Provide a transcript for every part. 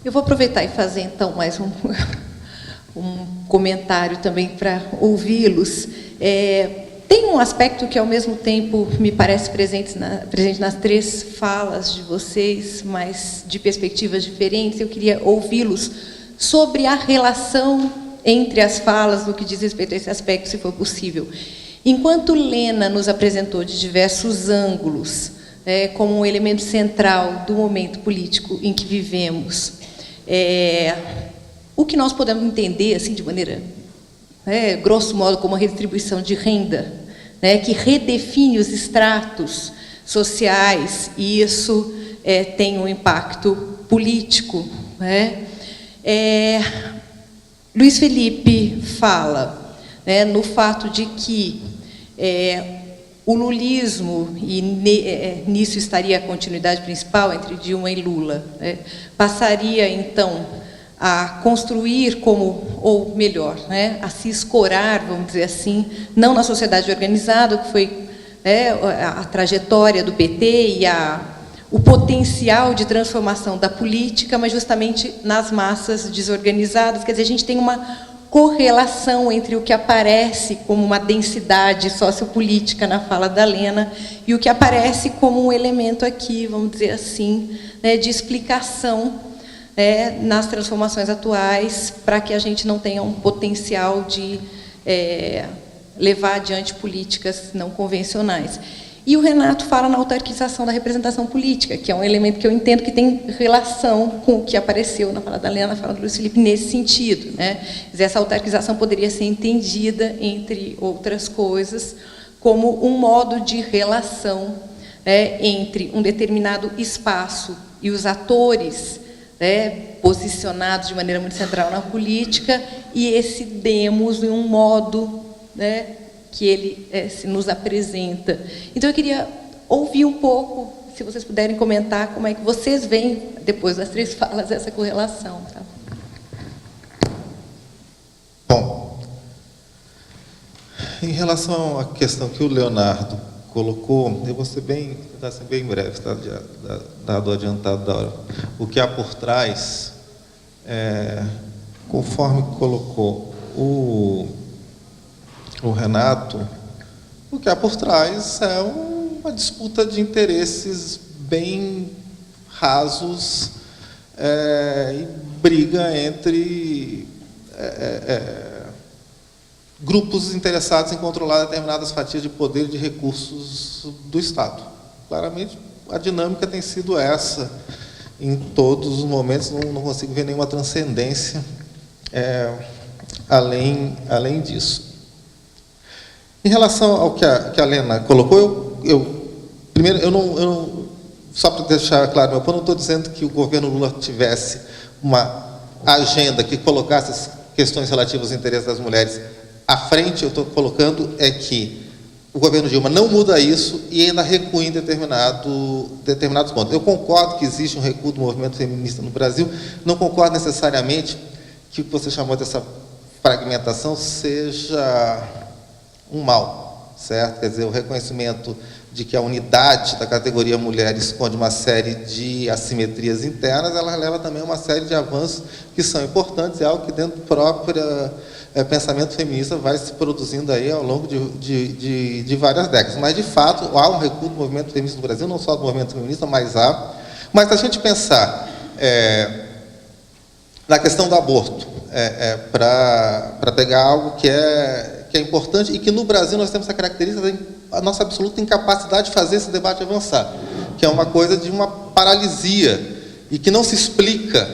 Eu vou aproveitar e fazer, então, mais um comentário também para ouvi-los. Tem um aspecto que, ao mesmo tempo, me parece presente nas três falas de vocês, mas de perspectivas diferentes. Eu queria ouvi-los sobre a relação entre as falas, no que diz respeito a esse aspecto, se for possível. Enquanto Lena nos apresentou de diversos ângulos, como um elemento central do momento político em que vivemos, o que nós podemos entender, assim, de maneira, grosso modo, como uma redistribuição de renda, que redefine os estratos sociais, e isso tem um impacto político. Luiz Felipe fala no fato de que o lulismo, e nisso estaria a continuidade principal entre Dilma e Lula, passaria, então, a construir ou melhor, a se escorar, vamos dizer assim, não na sociedade organizada, que foi a trajetória do PT e o potencial de transformação da política, mas justamente nas massas desorganizadas. Quer dizer, a gente tem uma correlação entre o que aparece como uma densidade sociopolítica na fala da Lena e o que aparece como um elemento aqui, vamos dizer assim, de explicação nas transformações atuais, para que a gente não tenha um potencial de levar adiante políticas não convencionais. E o Renato fala na autarquização da representação política, que é um elemento que eu entendo que tem relação com o que apareceu na fala da Lena, na fala do Luiz Felipe, nesse sentido. Essa autarquização poderia ser entendida, entre outras coisas, como um modo de relação entre um determinado espaço e os atores posicionados de maneira muito central na política, e esse demos em um modo que ele se nos apresenta. Então, eu queria ouvir um pouco, se vocês puderem comentar, como é que vocês veem, depois das três falas, essa correlação. Tá? Bom, em relação à questão que o Leonardo colocou, eu vou tentar ser bem breve, está dado o adiantado da hora. O que há por trás, conforme colocou o Renato, o que há por trás é uma disputa de interesses bem rasos e briga entre grupos interessados em controlar determinadas fatias de poder e de recursos do Estado. Claramente, a dinâmica tem sido essa em todos os momentos, não consigo ver nenhuma transcendência além disso. Em relação ao que a Lena colocou, primeiro, só para deixar claro, eu não estou dizendo que o governo Lula tivesse uma agenda que colocasse as questões relativas aos interesses das mulheres à frente. Eu estou colocando que o governo Dilma não muda isso e ainda recua em determinados pontos. Eu concordo que existe um recuo do movimento feminista no Brasil, não concordo necessariamente que o que você chamou dessa fragmentação seja um mal, certo? Quer dizer, o reconhecimento de que a unidade da categoria mulher esconde uma série de assimetrias internas, ela leva também a uma série de avanços que são importantes, é algo que dentro do próprio pensamento feminista vai se produzindo aí ao longo de várias décadas. Mas, de fato, há um recuo do movimento feminista no Brasil, não só do movimento feminista, mas há. Mas, se a gente pensar na questão do aborto, para pegar algo que é importante e que no Brasil nós temos essa característica da nossa absoluta incapacidade de fazer esse debate avançar, que é uma coisa de uma paralisia e que não se explica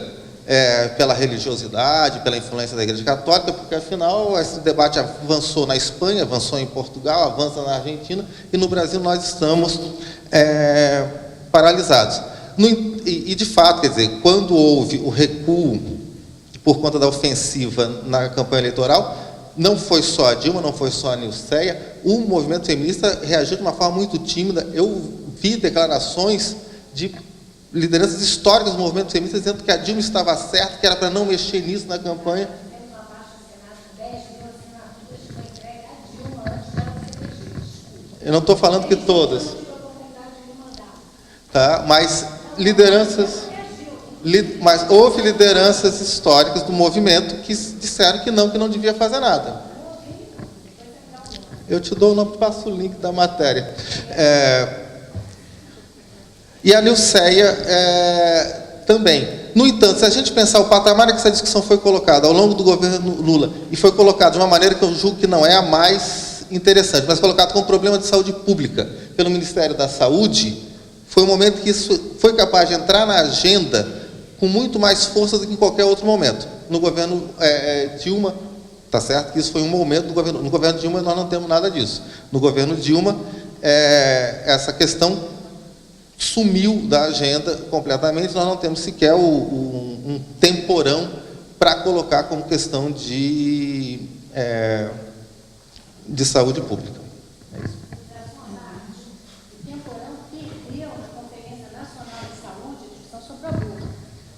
pela religiosidade, pela influência da Igreja Católica, porque, afinal, esse debate avançou na Espanha, avançou em Portugal, avança na Argentina, e no Brasil nós estamos paralisados. E, de fato, quer dizer, quando houve o recuo por conta da ofensiva na campanha eleitoral, não foi só a Dilma, não foi só a Nilceia, o movimento feminista reagiu de uma forma muito tímida. Eu vi declarações de lideranças históricas do movimento feminista dizendo que a Dilma estava certa, que era para não mexer nisso na campanha. Eu não estou falando que todas. Tá? Mas lideranças... Mas houve lideranças históricas do movimento que disseram que não devia fazer nada. Eu te dou o nome, passo o link da matéria. E a Nilceia também. No entanto, se a gente pensar o patamar que essa discussão foi colocada ao longo do governo Lula, e foi colocado de uma maneira que eu julgo que não é a mais interessante, mas colocado como problema de saúde pública pelo Ministério da Saúde, foi um momento que isso foi capaz de entrar na agenda com muito mais força do que em qualquer outro momento. No governo Dilma, tá certo que isso foi um momento do governo. No governo Dilma nós não temos nada disso. No governo Dilma, essa questão sumiu da agenda completamente. Nós não temos sequer um temporão para colocar como questão de saúde pública. É isso. O temporão perdeu na Conferência Nacional de Saúde a discussão sobre o aborto.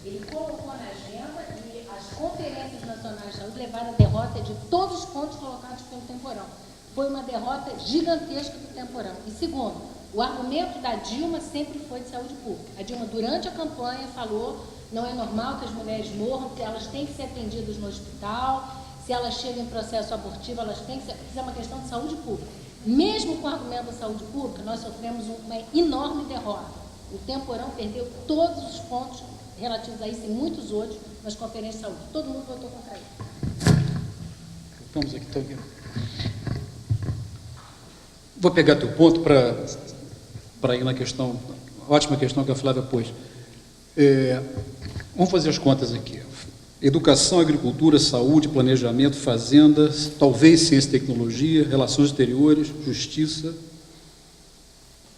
Ele colocou na agenda e as conferências nacionais de saúde levaram a derrota de todos os pontos colocados pelo temporão. Foi uma derrota gigantesca do temporão. E segundo, o argumento da Dilma sempre foi de saúde pública. A Dilma, durante a campanha, falou: não é normal que as mulheres morram, porque elas têm que ser atendidas no hospital, se elas chegam em processo abortivo, elas têm que ser... Isso é uma questão de saúde pública. Mesmo com o argumento da saúde pública, nós sofremos uma enorme derrota. O temporão perdeu todos os pontos relativos a isso e muitos outros nas conferências de saúde. Todo mundo votou contra isso. Vamos aqui, então. Vou pegar teu ponto para ir na questão, ótima questão que a Flávia pôs. Vamos fazer as contas aqui. Educação, agricultura, saúde, planejamento, fazendas, talvez ciência e tecnologia, relações exteriores, justiça.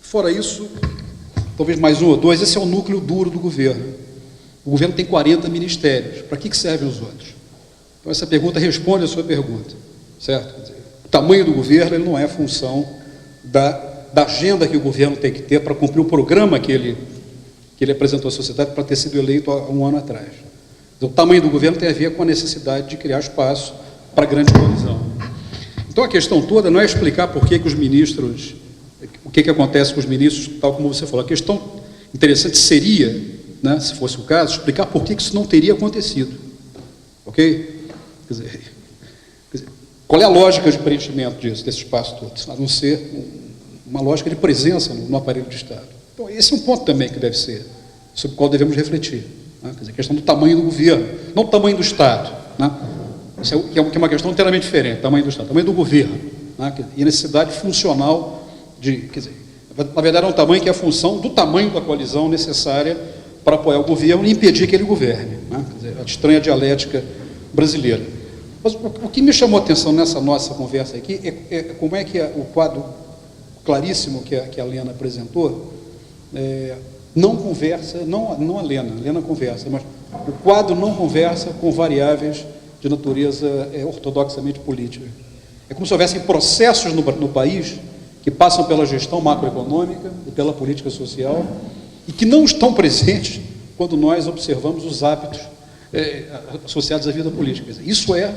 Fora isso, talvez mais um ou dois, esse é o núcleo duro do governo. O governo tem 40 ministérios. Para que servem os outros? Então, essa pergunta responde a sua pergunta, certo? Quer dizer, o tamanho do governo ele não é função da agenda que o governo tem que ter para cumprir o programa que ele apresentou à sociedade para ter sido eleito há um ano atrás. Então, o tamanho do governo tem a ver com a necessidade de criar espaço para a grande coalizão. Então, a questão toda não é explicar por que os ministros, o que acontece com os ministros, tal como você falou. A questão interessante seria, né, se fosse o caso, explicar por que isso não teria acontecido. Ok? Quer dizer, qual é a lógica de preenchimento desse espaço todo? A não ser uma lógica de presença no aparelho de Estado. Então, esse é um ponto também que deve ser, sobre o qual devemos refletir. Né? Quer dizer, a questão do tamanho do governo, não o tamanho do Estado. Né? Isso é uma questão inteiramente diferente, tamanho do Estado, tamanho do governo. Né? E a necessidade funcional de... Quer dizer, na verdade, é um tamanho que é a função do tamanho da coalizão necessária para apoiar o governo e impedir que ele governe. Né? Quer dizer, a estranha dialética brasileira. Mas o que me chamou a atenção nessa nossa conversa aqui é como é que o quadro claríssimo que a Lena apresentou não conversa, não a Lena conversa, mas o quadro não conversa com variáveis de natureza ortodoxamente política. É como se houvessem processos no país que passam pela gestão macroeconômica e pela política social e que não estão presentes quando nós observamos os hábitos associados à vida política. Isso é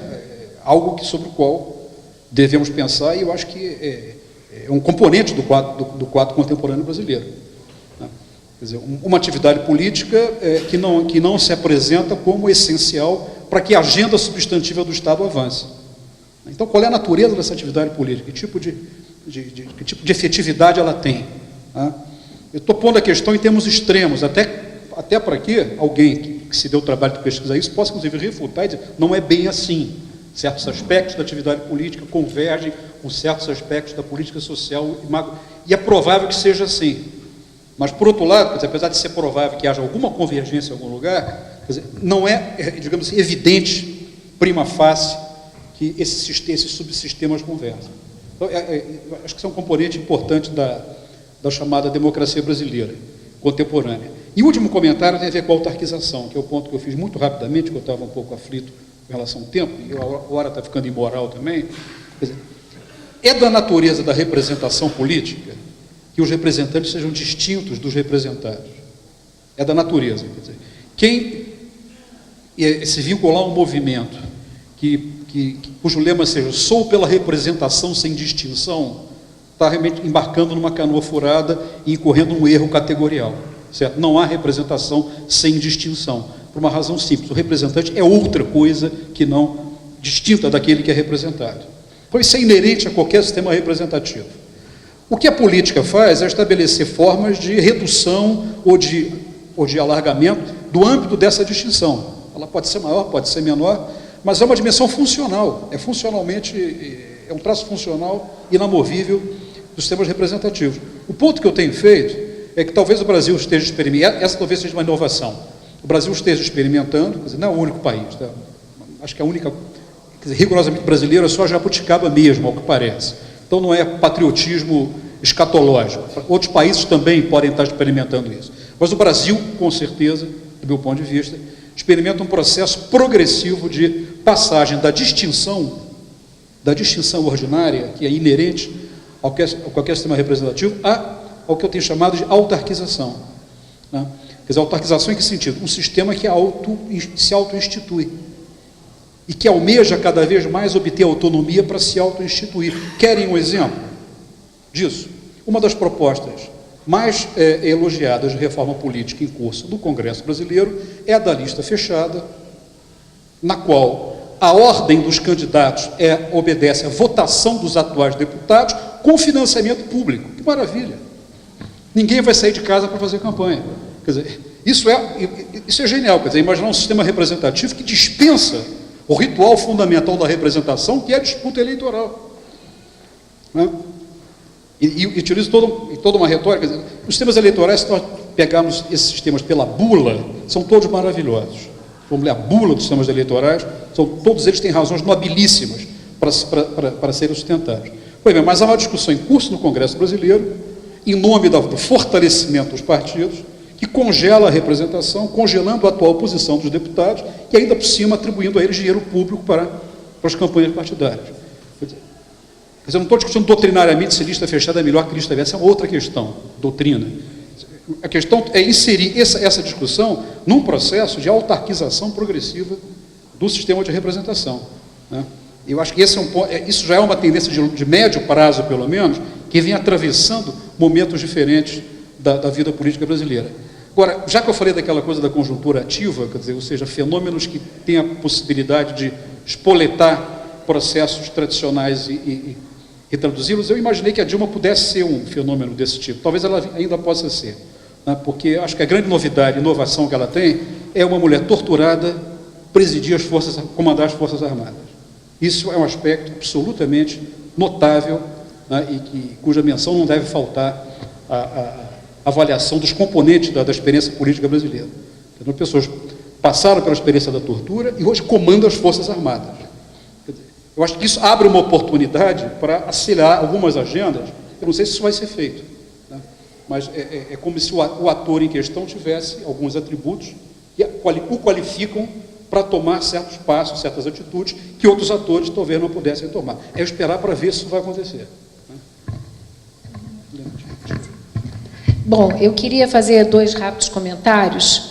algo sobre o qual devemos pensar e eu acho que é um componente do quadro contemporâneo brasileiro. Né? Quer dizer, uma atividade política que não se apresenta como essencial para que a agenda substantiva do Estado avance. Então, qual é a natureza dessa atividade política? Que tipo de efetividade ela tem? Né? Eu estou pondo a questão em termos extremos, até para que alguém que se deu o trabalho de pesquisar isso possa, inclusive, refutar e dizer, não é bem assim. Certos aspectos da atividade política convergem com certos aspectos da política social e é provável que seja assim. Mas, por outro lado, quer dizer, apesar de ser provável que haja alguma convergência em algum lugar, quer dizer, não digamos assim, evidente, prima facie, que esses subsistemas conversam. Então, acho que isso é um componente importante da chamada democracia brasileira contemporânea. E o último comentário tem a ver com a autarquização, que é o ponto que eu fiz muito rapidamente, porque eu estava um pouco aflito em relação ao tempo, e a hora está ficando imoral também. Quer dizer, é da natureza da representação política que os representantes sejam distintos dos representados. É da natureza. Quer dizer, quem se vincular a um movimento cujo lema seja sou pela representação sem distinção, está realmente embarcando numa canoa furada e incorrendo num erro categorial. certo? Não há representação sem distinção, por uma razão simples: o representante é outra coisa que não distinta daquele que é representado. Então, isso é inerente a qualquer sistema representativo. O que a política faz é estabelecer formas de redução ou de alargamento do âmbito dessa distinção. Ela pode ser maior, pode ser menor, mas é uma dimensão funcional, é um traço funcional inamovível dos sistemas representativos. O ponto que eu tenho feito é que talvez o Brasil esteja experimentando, essa talvez seja uma inovação, o Brasil esteja experimentando, quer dizer, não é o único país, tá? Acho que a única, quer dizer, rigorosamente brasileira é só Jabuticaba mesmo, ao que parece. Então não é patriotismo escatológico. Outros países também podem estar experimentando isso. Mas o Brasil, com certeza, do meu ponto de vista, experimenta um processo progressivo de passagem da distinção ordinária, que é inerente a qualquer sistema representativo, ao que eu tenho chamado de autarquização. Né? Quer dizer, autarquização em que sentido? Um sistema que se auto-institui e que almeja cada vez mais obter autonomia para se auto-instituir. Querem um exemplo disso? Uma das propostas mais elogiadas de reforma política em curso do Congresso brasileiro é a da lista fechada, na qual a ordem dos candidatos obedece à votação dos atuais deputados com financiamento público. Que maravilha! Ninguém vai sair de casa para fazer campanha. Quer dizer, isso é genial. Quer dizer, imaginar um sistema representativo que dispensa o ritual fundamental da representação, que é a disputa eleitoral. Né? E utilizo toda uma retórica. Quer dizer, os sistemas eleitorais, se nós pegarmos esses sistemas pela bula, são todos maravilhosos. Vamos ler a bula dos sistemas eleitorais, todos eles têm razões nobilíssimas para serem sustentados. Pois bem, mas há uma discussão em curso no Congresso brasileiro, em nome do fortalecimento dos partidos, que congela a representação, congelando a atual posição dos deputados, e ainda por cima atribuindo a eles dinheiro público para as campanhas partidárias. Quer dizer, eu não estou discutindo doutrinariamente se lista fechada é melhor que lista aberta, essa é outra questão, doutrina. A questão é inserir essa discussão num processo de autarquização progressiva do sistema de representação. Né? Eu acho que isso já é uma tendência de médio prazo, pelo menos, que vem atravessando momentos diferentes da vida política brasileira. Agora, já que eu falei daquela coisa da conjuntura ativa, quer dizer, ou seja, fenômenos que têm a possibilidade de espoletar processos tradicionais e traduzi-los, eu imaginei que a Dilma pudesse ser um fenômeno desse tipo. Talvez ela ainda possa ser, né? Porque acho que a grande novidade, inovação que ela tem, é uma mulher torturada presidir comandar as Forças Armadas. Isso é um aspecto absolutamente notável, né? Cuja menção não deve faltar à avaliação dos componentes da experiência política brasileira. Então, pessoas passaram pela experiência da tortura e hoje comandam as Forças Armadas. Eu acho que isso abre uma oportunidade para acelerar algumas agendas. Eu não sei se isso vai ser feito, né? Mas é como se o ator em questão tivesse alguns atributos que o qualificam para tomar certos passos, certas atitudes que outros atores talvez não pudessem tomar. É esperar para ver se isso vai acontecer. Bom, eu queria fazer 2 rápidos comentários,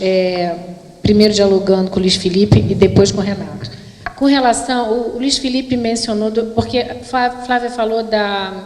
primeiro dialogando com o Luiz Felipe e depois com o Renato. Com relação, o Luiz Felipe mencionou, porque Flávia falou da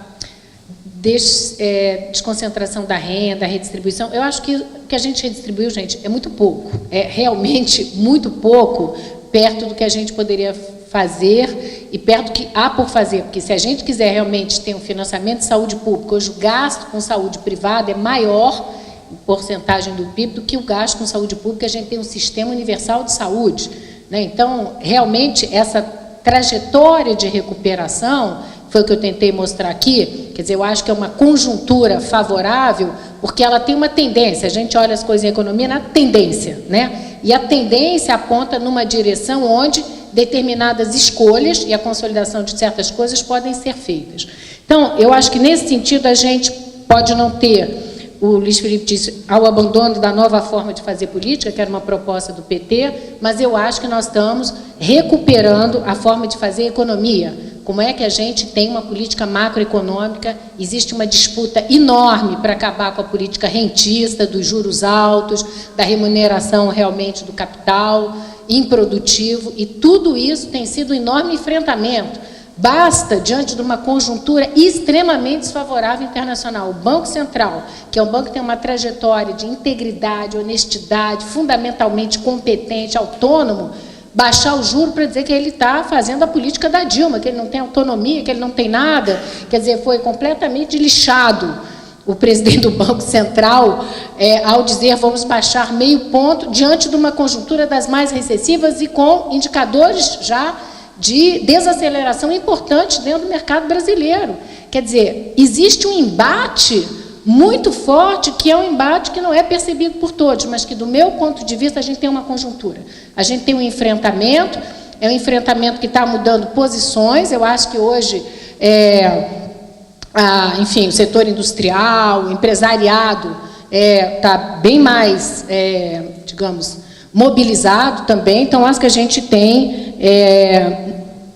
desconcentração da renda, redistribuição. Eu acho que o que a gente redistribuiu, gente, é muito pouco, é realmente muito pouco, perto do que a gente poderia fazer e perto do que há por fazer, porque se a gente quiser realmente ter um financiamento de saúde pública, hoje o gasto com saúde privada é maior em porcentagem do PIB do que o gasto com saúde pública. A gente tem um sistema universal de saúde, né? Então, realmente, essa trajetória de recuperação, foi o que eu tentei mostrar aqui, quer dizer, eu acho que é uma conjuntura favorável, porque ela tem uma tendência, a gente olha as coisas em economia na tendência, né? E a tendência aponta numa direção onde determinadas escolhas e a consolidação de certas coisas podem ser feitas. Então, eu acho que nesse sentido a gente pode não ter, o Luiz Felipe disse, ao abandono da nova forma de fazer política, que era uma proposta do PT, mas eu acho que nós estamos recuperando a forma de fazer economia. Como é que a gente tem uma política macroeconômica, existe uma disputa enorme para acabar com a política rentista, dos juros altos, da remuneração realmente do capital, improdutivo, e tudo isso tem sido um enorme enfrentamento. Basta, diante de uma conjuntura extremamente desfavorável internacional, o Banco Central, que é um banco que tem uma trajetória de integridade, honestidade, fundamentalmente competente, autônomo, baixar o juro para dizer que ele está fazendo a política da Dilma, que ele não tem autonomia, que ele não tem nada, quer dizer, foi completamente lixado o presidente do Banco Central, ao dizer vamos baixar meio ponto, diante de uma conjuntura das mais recessivas e com indicadores já de desaceleração importante dentro do mercado brasileiro. Quer dizer, existe um embate muito forte, que é um embate que não é percebido por todos, mas que, do meu ponto de vista, a gente tem uma conjuntura. A gente tem um enfrentamento, é um enfrentamento que está mudando posições. Eu acho que hoje, enfim, o setor industrial, o empresariado está bem mais, digamos, mobilizado também. Então, acho que a gente tem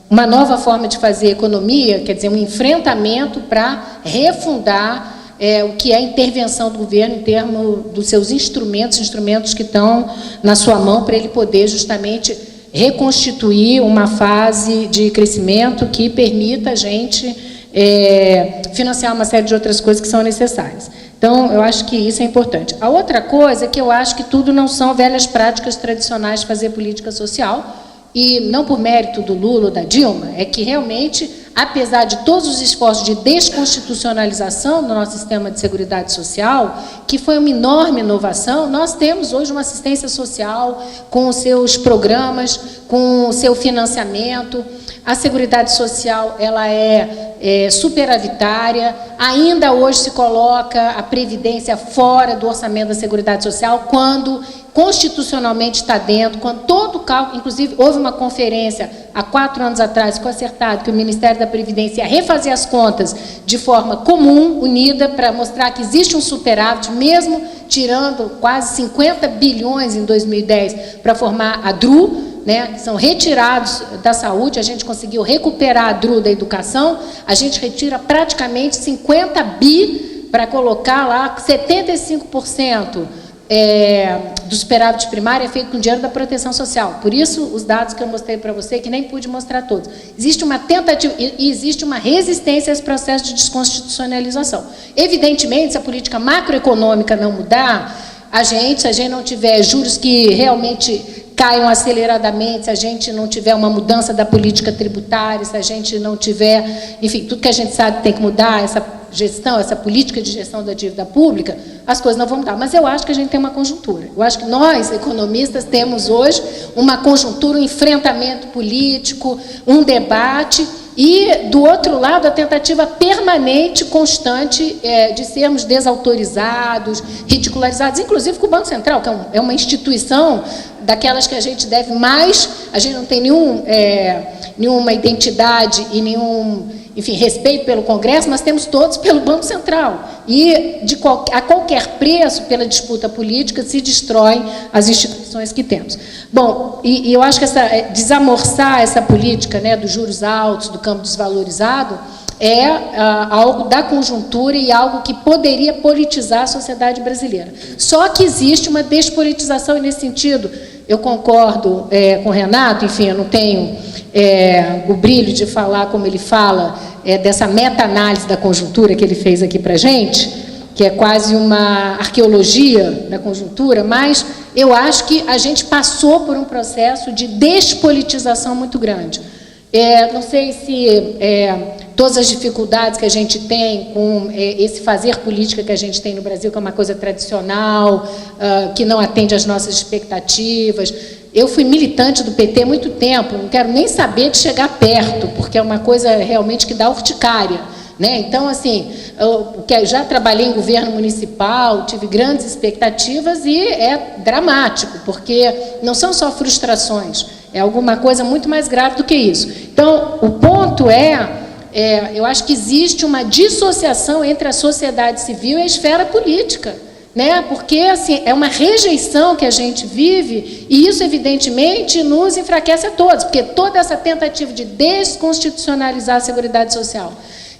uma nova forma de fazer economia, quer dizer, um enfrentamento para refundar o que é a intervenção do governo em termos dos seus instrumentos que estão na sua mão, para ele poder justamente reconstituir uma fase de crescimento que permita a gente financiar uma série de outras coisas que são necessárias. Então, eu acho que isso é importante. A outra coisa é que eu acho que tudo não são velhas práticas tradicionais de fazer política social, e não por mérito do Lula ou da Dilma, é que realmente, apesar de todos os esforços de desconstitucionalização do nosso sistema de seguridade social, que foi uma enorme inovação, nós temos hoje uma assistência social com os seus programas, com o seu financiamento. A Seguridade Social ela é superavitária, ainda hoje se coloca a Previdência fora do orçamento da Seguridade Social, quando constitucionalmente está dentro, quando todo o cálculo, inclusive houve uma conferência há 4 anos atrás, ficou acertado que o Ministério da Previdência ia refazer as contas de forma comum, unida, para mostrar que existe um superávit, mesmo tirando quase 50 bilhões em 2010 para formar a DRU, né, que são retirados da saúde. A gente conseguiu recuperar a DRU da educação, a gente retira praticamente 50 bi para colocar lá 75% do superávit primário é feito com dinheiro da proteção social. Por isso, os dados que eu mostrei para você, que nem pude mostrar todos. Existe uma tentativa e existe uma resistência a esse processo de desconstitucionalização. Evidentemente, se a política macroeconômica não mudar, se a gente não tiver juros que realmente caiam aceleradamente, se a gente não tiver uma mudança da política tributária, se a gente não tiver, enfim, tudo que a gente sabe que tem que mudar, essa gestão, essa política de gestão da dívida pública, as coisas não vão mudar. Mas eu acho que a gente tem uma conjuntura. Eu acho que nós, economistas, temos hoje uma conjuntura, um enfrentamento político, um debate, e, do outro lado, a tentativa permanente, constante, de sermos desautorizados, ridicularizados, inclusive com o Banco Central, que é uma instituição daquelas que a gente deve mais, a gente não tem nenhuma identidade e nenhum, enfim, respeito pelo Congresso, mas temos todos pelo Banco Central. E, a qualquer preço, pela disputa política, se destroem as instituições que temos. Bom, e eu acho que desamorçar essa política, né, dos juros altos, do câmbio desvalorizado, é algo da conjuntura e algo que poderia politizar a sociedade brasileira. Só que existe uma despolitização, e, nesse sentido, eu concordo com o Renato, enfim, eu não tenho o brilho de falar como ele fala, dessa meta-análise da conjuntura que ele fez aqui para a gente, que é quase uma arqueologia da conjuntura, mas eu acho que a gente passou por um processo de despolitização muito grande. Não sei se todas as dificuldades que a gente tem com esse fazer política que a gente tem no Brasil, que é uma coisa tradicional, que não atende às nossas expectativas. Eu fui militante do PT há muito tempo, não quero nem saber de chegar perto, porque é uma coisa realmente que dá urticária, né? Então, assim, eu já trabalhei em governo municipal, tive grandes expectativas e é dramático, porque não são só frustrações, é alguma coisa muito mais grave do que isso. Então, o ponto eu acho que existe uma dissociação entre a sociedade civil e a esfera política, né? Porque, assim, é uma rejeição que a gente vive, e isso, evidentemente, nos enfraquece a todos, porque toda essa tentativa de desconstitucionalizar a Seguridade Social,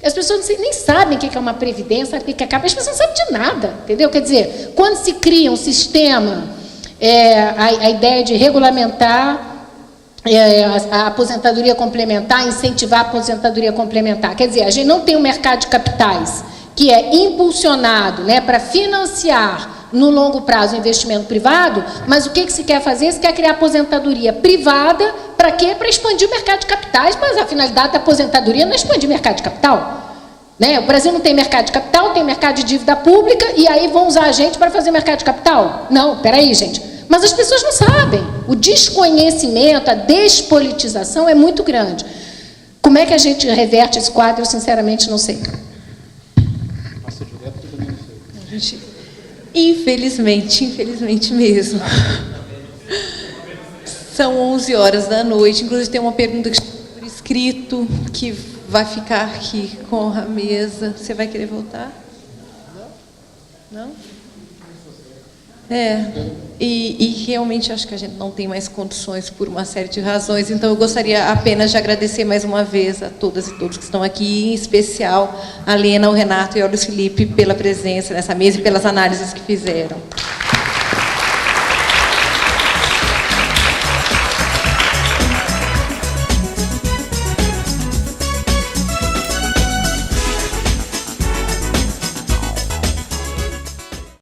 as pessoas nem sabem o que é uma previdência, o que é CAP, as pessoas não sabem de nada, entendeu? Quer dizer, quando se cria um sistema, a ideia de regulamentar a aposentadoria complementar, incentivar a aposentadoria complementar. Quer dizer, a gente não tem um mercado de capitais que é impulsionado, né, para financiar no longo prazo o investimento privado, mas o que se quer fazer? Se quer criar aposentadoria privada, para quê? Para expandir o mercado de capitais, mas a finalidade da aposentadoria não é expandir o mercado de capital. Né? O Brasil não tem mercado de capital, tem mercado de dívida pública, e aí vão usar a gente para fazer mercado de capital? Não, peraí, gente. Mas as pessoas não sabem. O desconhecimento, a despolitização é muito grande. Como é que a gente reverte esse quadro? Eu, sinceramente, não sei. Passa direto, eu também não sei. Infelizmente mesmo. São 11 horas da noite. Inclusive, tem uma pergunta que está por escrito, que vai ficar aqui com a mesa. Você vai querer voltar? Não? E realmente acho que a gente não tem mais condições por uma série de razões, então eu gostaria apenas de agradecer mais uma vez a todas e todos que estão aqui, em especial a Lena, o Renato e o Luiz Felipe pela presença nessa mesa e pelas análises que fizeram.